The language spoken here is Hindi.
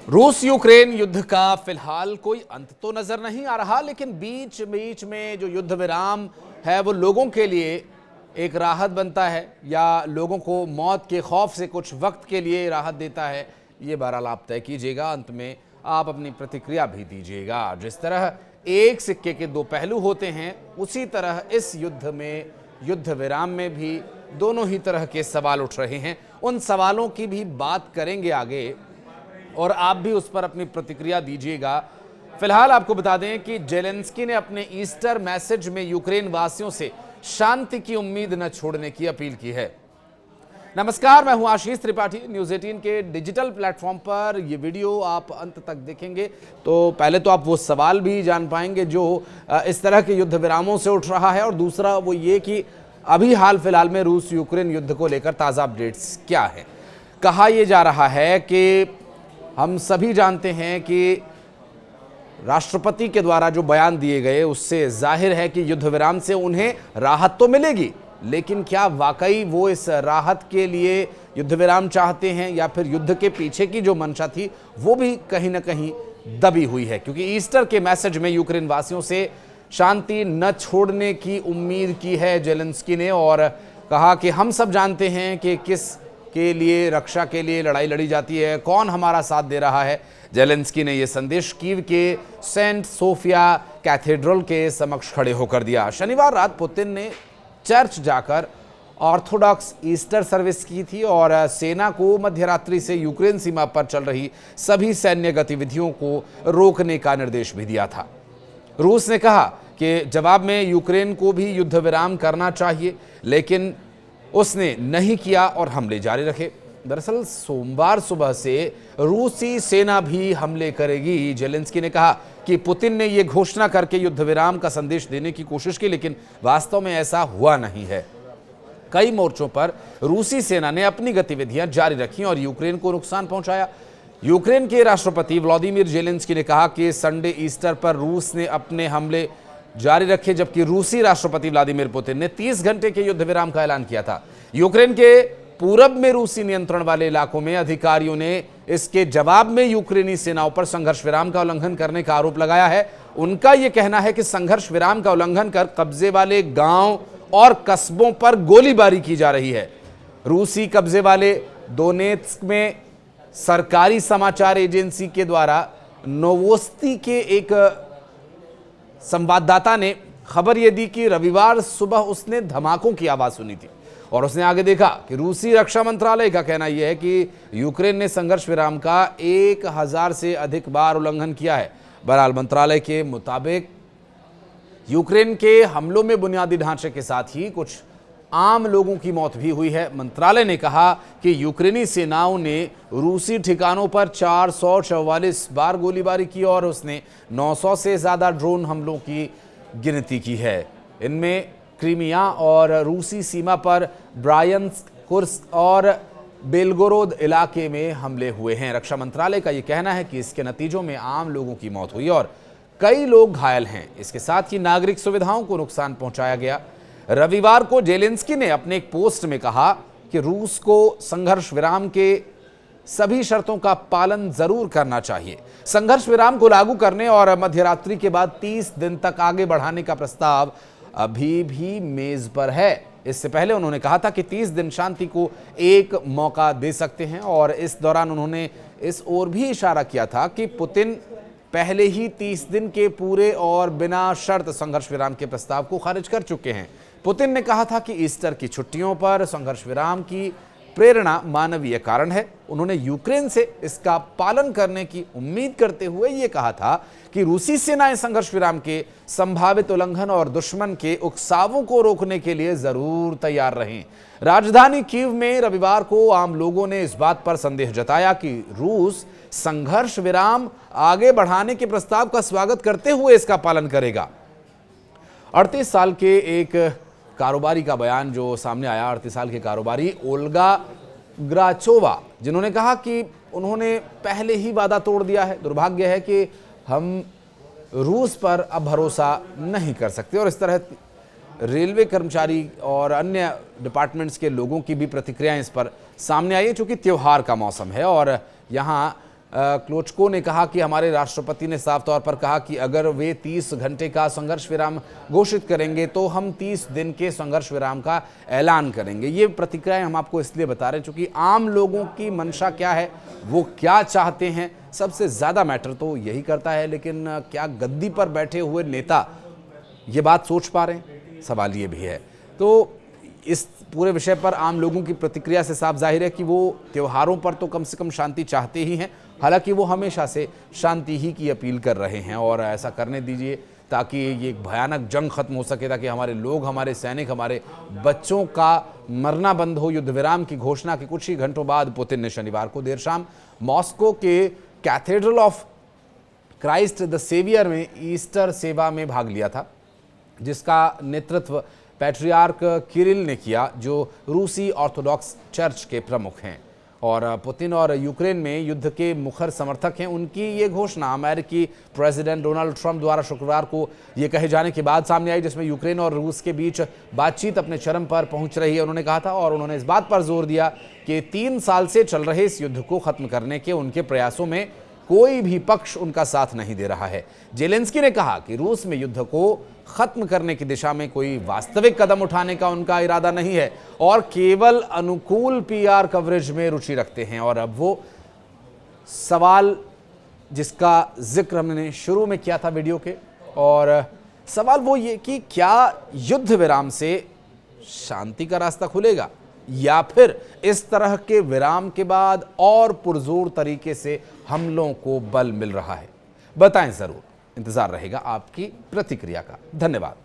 रूस यूक्रेन युद्ध का फिलहाल कोई अंत तो नजर नहीं आ रहा, लेकिन बीच बीच में जो युद्ध विराम है वो लोगों के लिए एक राहत बनता है या लोगों को मौत के खौफ से कुछ वक्त के लिए राहत देता है। ये बहरहाल आप तय कीजिएगा, अंत में आप अपनी प्रतिक्रिया भी दीजिएगा। जिस तरह एक सिक्के के दो पहलू होते हैं, उसी तरह इस युद्ध में, युद्ध विराम में भी दोनों ही तरह के सवाल उठ रहे हैं। उन सवालों की भी बात करेंगे आगे और आप भी उस पर अपनी प्रतिक्रिया दीजिएगा। फिलहाल आपको बता दें कि जेलेंस्की ने अपने ईस्टर मैसेज में यूक्रेन वासियों से शांति की उम्मीद न छोड़ने की अपील की है। नमस्कार, मैं हूं आशीष त्रिपाठी। न्यूज़ 18 के डिजिटल प्लेटफॉर्म पर ये वीडियो आप अंत तक देखेंगे तो पहले तो आप वो सवाल भी जान पाएंगे जो इस तरह के युद्ध विरामों से उठ रहा है, और दूसरा वो ये कि अभी हाल फिलहाल में रूस यूक्रेन युद्ध को लेकर ताज़ा अपडेट्स क्या है। कहा यह जा रहा है कि हम सभी जानते हैं कि राष्ट्रपति के द्वारा जो बयान दिए गए उससे जाहिर है कि युद्ध विराम से उन्हें राहत तो मिलेगी, लेकिन क्या वाकई वो इस राहत के लिए युद्ध विराम चाहते हैं या फिर युद्ध के पीछे की जो मंशा थी वो भी कहीं ना कहीं दबी हुई है। क्योंकि ईस्टर के मैसेज में यूक्रेन वासियों से शांति न छोड़ने की उम्मीद की है जेलेंस्की ने, और कहा कि हम सब जानते हैं कि किस के लिए, रक्षा के लिए लड़ाई लड़ी जाती है, कौन हमारा साथ दे रहा है। जेलेंस्की ने यह संदेश कीव के सेंट सोफिया कैथेड्रल के समक्ष खड़े होकर दिया। शनिवार रात पुतिन ने चर्च जाकर ऑर्थोडॉक्स ईस्टर सर्विस की थी और सेना को मध्यरात्रि से यूक्रेन सीमा पर चल रही सभी सैन्य गतिविधियों को रोकने का निर्देश भी दिया था। रूस ने कहा कि जवाब में यूक्रेन को भी युद्ध विराम करना चाहिए, लेकिन उसने नहीं किया और हमले जारी रखे। दरअसल सोमवार सुबह से रूसी सेना भी हमले करेगी। जेलेंस्की ने कहा कि पुतिन ने यह घोषणा करके युद्ध विराम का संदेश देने की कोशिश की, लेकिन वास्तव में ऐसा हुआ नहीं है। कई मोर्चों पर रूसी सेना ने अपनी गतिविधियां जारी रखी और यूक्रेन को नुकसान पहुंचाया। यूक्रेन के राष्ट्रपति व्लादिमीर जेलेंस्की ने कहा कि संडे ईस्टर पर रूस ने अपने हमले जारी रखे, जबकि रूसी राष्ट्रपति व्लादिमीर पुतिन ने 30 घंटे के युद्ध विराम का ऐलान किया था। यूक्रेन के पूरब में रूसी नियंत्रण वाले इलाकों में अधिकारियों ने इसके जवाब में यूक्रेनी सेनाओं पर संघर्ष विराम का उल्लंघन करने का आरोप लगाया है। उनका यह कहना है कि संघर्ष विराम का उल्लंघन कर कब्जे वाले गांव और कस्बों पर गोलीबारी की जा रही है। रूसी कब्जे वाले दोनेत्स्क में सरकारी समाचार एजेंसी के द्वारा नोवोस्ती के एक संवाददाता ने खबर यह दी कि रविवार सुबह उसने धमाकों की आवाज सुनी थी, और उसने आगे देखा कि रूसी रक्षा मंत्रालय का कहना यह है कि यूक्रेन ने संघर्ष विराम का 1000 से अधिक बार उल्लंघन किया है। बहरहाल मंत्रालय के मुताबिक यूक्रेन के हमलों में बुनियादी ढांचे के साथ ही कुछ आम लोगों की मौत भी हुई है। मंत्रालय ने कहा कि यूक्रेनी सेनाओं ने रूसी ठिकानों पर 444 बार गोलीबारी की और उसने 900 से ज्यादा ड्रोन हमलों की गिनती की है। इनमें क्रीमिया और रूसी सीमा पर ब्रायंस्क, कुर्स्क और बेलगोरोद इलाके में हमले हुए हैं। रक्षा मंत्रालय का यह कहना है कि इसके नतीजों में आम लोगों की मौत हुई और कई लोग घायल हैं। इसके साथ ही नागरिक सुविधाओं को नुकसान पहुंचाया गया। रविवार को जेलेंस्की ने अपने एक पोस्ट में कहा कि रूस को संघर्ष विराम के सभी शर्तों का पालन जरूर करना चाहिए। संघर्ष विराम को लागू करने और मध्यरात्रि के बाद 30 दिन तक आगे बढ़ाने का प्रस्ताव अभी भी मेज पर है। इससे पहले उन्होंने कहा था कि 30 दिन शांति को एक मौका दे सकते हैं, और इस दौरान उन्होंने इस ओर भी इशारा किया था कि पुतिन पहले ही 30 दिन के पूरे और बिना शर्त संघर्ष विराम के प्रस्ताव को खारिज कर चुके हैं। पुतिन ने कहा था कि ईस्टर की छुट्टियों पर संघर्ष विराम की प्रेरणा मानवीय कारण है। उन्होंने यूक्रेन से इसका पालन करने की उम्मीद करते हुए यह कहा था कि रूसी सेनाएं संघर्ष विराम के संभावित उल्लंघन और दुश्मन के उकसावों को रोकने के लिए जरूर तैयार रहें। राजधानी कीव में रविवार को आम लोगों ने इस बात पर संदेह जताया कि रूस संघर्ष विराम आगे बढ़ाने के प्रस्ताव का स्वागत करते हुए इसका पालन करेगा। 38 साल के एक कारोबारी का बयान जो सामने आया। 38 साल के कारोबारी ओल्गा ग्राचोवा, जिन्होंने कहा कि उन्होंने पहले ही वादा तोड़ दिया है। दुर्भाग्य है कि हम रूस पर अब भरोसा नहीं कर सकते। और इस तरह रेलवे कर्मचारी और अन्य डिपार्टमेंट्स के लोगों की भी प्रतिक्रियाएं इस पर सामने आई है, चूंकि त्योहार का मौसम है और यहाँ क्लोचको ने कहा कि हमारे राष्ट्रपति ने साफ तौर पर कहा कि अगर वे 30 घंटे का संघर्ष विराम घोषित करेंगे तो हम 30 दिन के संघर्ष विराम का ऐलान करेंगे। ये प्रतिक्रियाएं हम आपको इसलिए बता रहे हैं क्योंकि आम लोगों की मंशा क्या है, वो क्या चाहते हैं, सबसे ज़्यादा मैटर तो यही करता है। लेकिन क्या गद्दी पर बैठे हुए नेता ये बात सोच पा रहे हैं, सवाल ये भी है। तो इस पूरे विषय पर आम लोगों की प्रतिक्रिया से साफ जाहिर है कि वो त्योहारों पर तो कम से कम शांति चाहते ही हैं। हालांकि वो हमेशा से शांति ही की अपील कर रहे हैं और ऐसा करने दीजिए ताकि ये एक भयानक जंग खत्म हो सके, ताकि हमारे लोग, हमारे सैनिक, हमारे बच्चों का मरना बंद हो। युद्ध विराम की घोषणा के कुछ ही घंटों बाद पुतिन ने शनिवार को देर शाम मॉस्को के cathedral of Christ the saviour में ईस्टर सेवा में भाग लिया था, जिसका नेतृत्व पैट्रियार्क किरिल ने किया, जो रूसी ऑर्थोडॉक्स चर्च के प्रमुख हैं और पुतिन और यूक्रेन में युद्ध के मुखर समर्थक हैं। उनकी ये घोषणा अमेरिकी प्रेसिडेंट डोनाल्ड ट्रंप द्वारा शुक्रवार को ये कहे जाने के बाद सामने आई, जिसमें यूक्रेन और रूस के बीच बातचीत अपने चरम पर पहुंच रही है, उन्होंने कहा था। और उन्होंने इस बात पर जोर दिया कि 3 साल से चल रहे इस युद्ध को खत्म करने के उनके प्रयासों में कोई भी पक्ष उनका साथ नहीं दे रहा है। जेलेंस्की ने कहा कि रूस में युद्ध को खत्म करने की दिशा में कोई वास्तविक कदम उठाने का उनका इरादा नहीं है और केवल अनुकूल पीआर कवरेज में रुचि रखते हैं। और अब वो सवाल जिसका जिक्र हमने शुरू में किया था वीडियो के, और सवाल वो ये कि क्या युद्ध विराम से शांति का रास्ता खुलेगा या फिर इस तरह के विराम के बाद और पुरजोर तरीके से हमलों को बल मिल रहा है। बताएं जरूर, इंतजार रहेगा आपकी प्रतिक्रिया का। धन्यवाद।